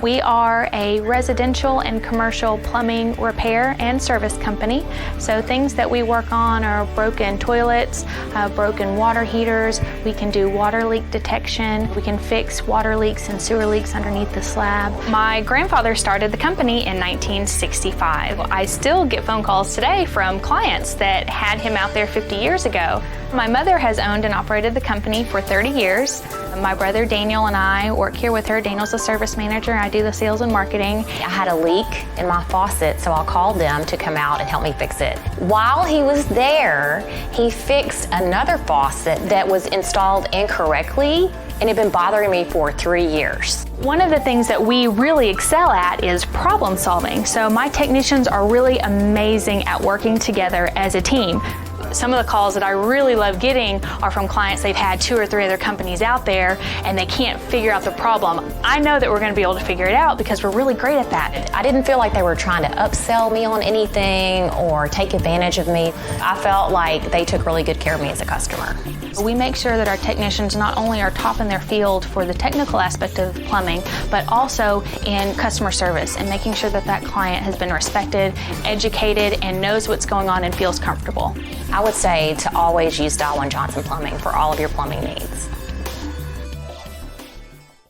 We are a residential and commercial plumbing repair and service company. So things that we work on are broken toilets, broken water heaters. We can do water leak detection. We can fix water leaks and sewer leaks underneath the slab. My grandfather started the company in 1965. I still get phone calls today from clients that had him out there 50 years ago. My mother has owned and operated the company for 30 years. My brother Daniel and I work here with her. Daniel's the service manager, I do the sales and marketing. I had a leak in my faucet, so I called them to come out and help me fix it. While he was there, he fixed another faucet that was installed incorrectly and had been bothering me for 3 years. One of the things that we really excel at is problem solving. So my technicians are really amazing at working together as a team. Some of the calls that I really love getting are from clients they've had 2 or 3 other companies out there and they can't figure out the problem. I know that we're going to be able to figure it out because we're really great at that. I didn't feel like they were trying to upsell me on anything or take advantage of me. I felt like they took really good care of me as a customer. We make sure that our technicians not only are top in their field for the technical aspect of plumbing, but also in customer service and making sure that that client has been respected, educated, and knows what's going on and feels comfortable. I would say to always use Dial One Johnson Plumbing for all of your plumbing needs.